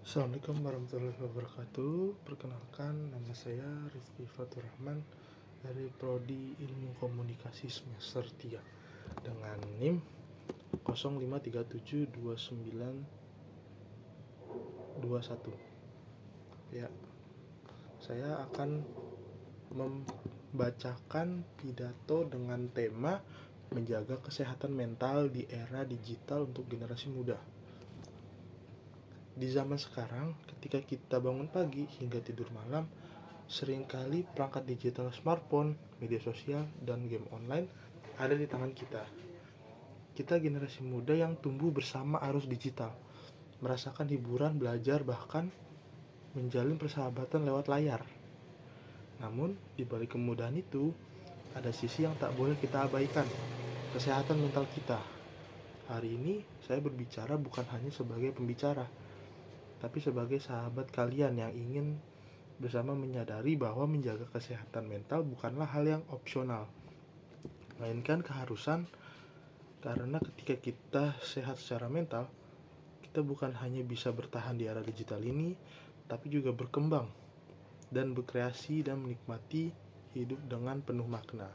Assalamualaikum warahmatullahi wabarakatuh. Perkenalkan, nama saya Rifki Fatur Rahman dari Prodi Ilmu Komunikasi semester 3 dengan NIM 05372921. Ya, saya akan membacakan pidato dengan tema menjaga kesehatan mental di era digital untuk generasi muda. Di zaman sekarang, ketika kita bangun pagi hingga tidur malam, seringkali perangkat digital smartphone, media sosial, dan game online ada di tangan kita. Kita generasi muda yang tumbuh bersama arus digital, merasakan hiburan, belajar, bahkan menjalin persahabatan lewat layar. Namun, di balik kemudahan itu, ada sisi yang tak boleh kita abaikan, kesehatan mental kita. Hari ini, saya berbicara bukan hanya sebagai pembicara, tapi sebagai sahabat kalian yang ingin bersama menyadari bahwa menjaga kesehatan mental bukanlah hal yang opsional, melainkan keharusan, karena ketika kita sehat secara mental, kita bukan hanya bisa bertahan di era digital ini, tapi juga berkembang dan berkreasi dan menikmati hidup dengan penuh makna.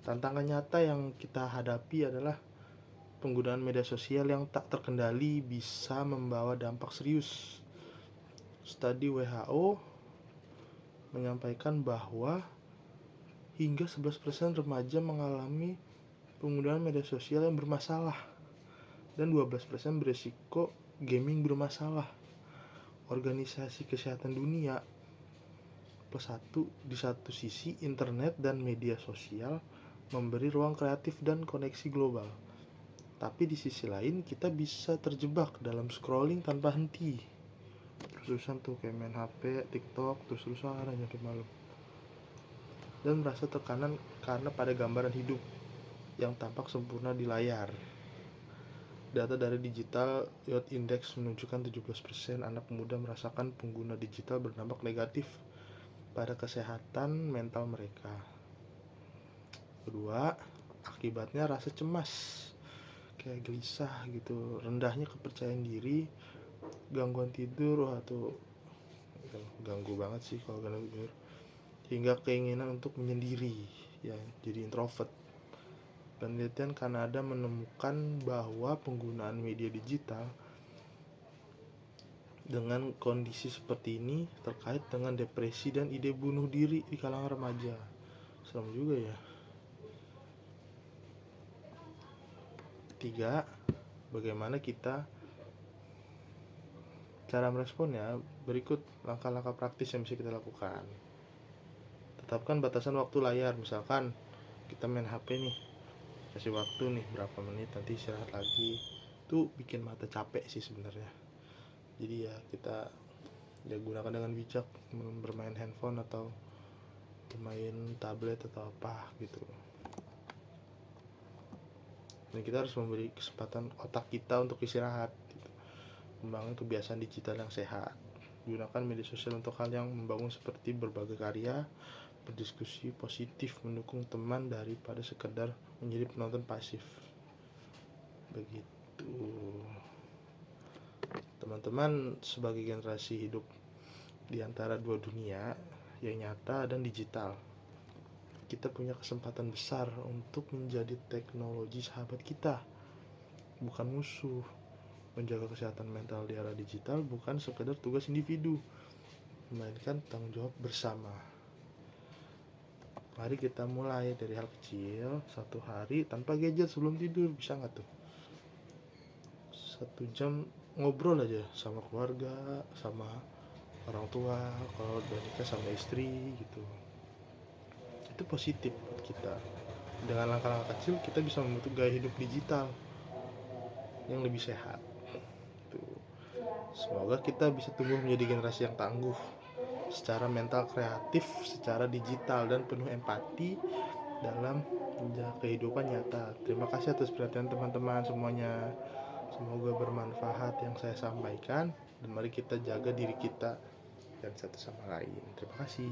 Tantangan nyata yang kita hadapi adalah penggunaan media sosial yang tak terkendali bisa membawa dampak serius. Studi WHO menyampaikan bahwa hingga 11% remaja mengalami penggunaan media sosial yang bermasalah dan 12% berisiko gaming bermasalah. Organisasi Kesehatan Dunia +1, di satu sisi internet dan media sosial memberi ruang kreatif dan koneksi global. Tapi di sisi lain kita bisa terjebak dalam scrolling tanpa henti. Terus-terusan tuh kayak main HP, TikTok, terus-terusan nyampe malam. Dan merasa tekanan karena pada gambaran hidup yang tampak sempurna di layar. Data dari Digital Youth Index menunjukkan 17% anak muda merasakan pengguna digital berdampak negatif pada kesehatan mental mereka. Kedua, akibatnya rasa cemas, kayak gelisah gitu, rendahnya kepercayaan diri, gangguan tidur, atau ganggu banget sih kalau ganggu tidur, hingga keinginan untuk menyendiri, ya jadi introvert. Penelitian Kanada menemukan bahwa penggunaan media digital dengan kondisi seperti ini terkait dengan depresi dan ide bunuh diri di kalangan remaja. Serem juga ya. 3. Bagaimana cara meresponnya? Berikut langkah-langkah praktis yang bisa kita lakukan. Tetapkan batasan waktu layar. Misalkan kita main HP nih, kasih waktu nih berapa menit, nanti istirahat lagi. Itu bikin mata capek sih sebenarnya. Jadi ya kita gunakan dengan bijak, bermain handphone atau bermain tablet atau apa gitu. Dan kita harus memberi kesempatan otak kita untuk istirahat gitu. Membangun kebiasaan digital yang sehat. Gunakan media sosial untuk hal yang membangun seperti berbagai karya, berdiskusi positif, mendukung teman daripada sekedar menjadi penonton pasif. Begitu. Teman-teman, sebagai generasi hidup di antara dua dunia, yang nyata dan digital, kita punya kesempatan besar untuk menjadi teknologi sahabat kita, bukan musuh. Menjaga kesehatan mental di era digital bukan sekedar tugas individu, melainkan tanggung jawab bersama. Mari kita mulai dari hal kecil. 1 hari tanpa gadget sebelum tidur, bisa gak tuh? 1 jam ngobrol aja sama keluarga, sama orang tua, kalau udah nikah sama istri gitu. Itu positif buat kita. Dengan langkah-langkah kecil kita bisa membentuk gaya hidup digital yang lebih sehat. Semoga kita bisa tumbuh menjadi generasi yang tangguh secara mental, kreatif secara digital, dan penuh empati dalam kehidupan nyata. Terima kasih atas perhatian teman-teman semuanya. Semoga bermanfaat yang saya sampaikan, dan mari kita jaga diri kita dan satu sama lain. Terima kasih.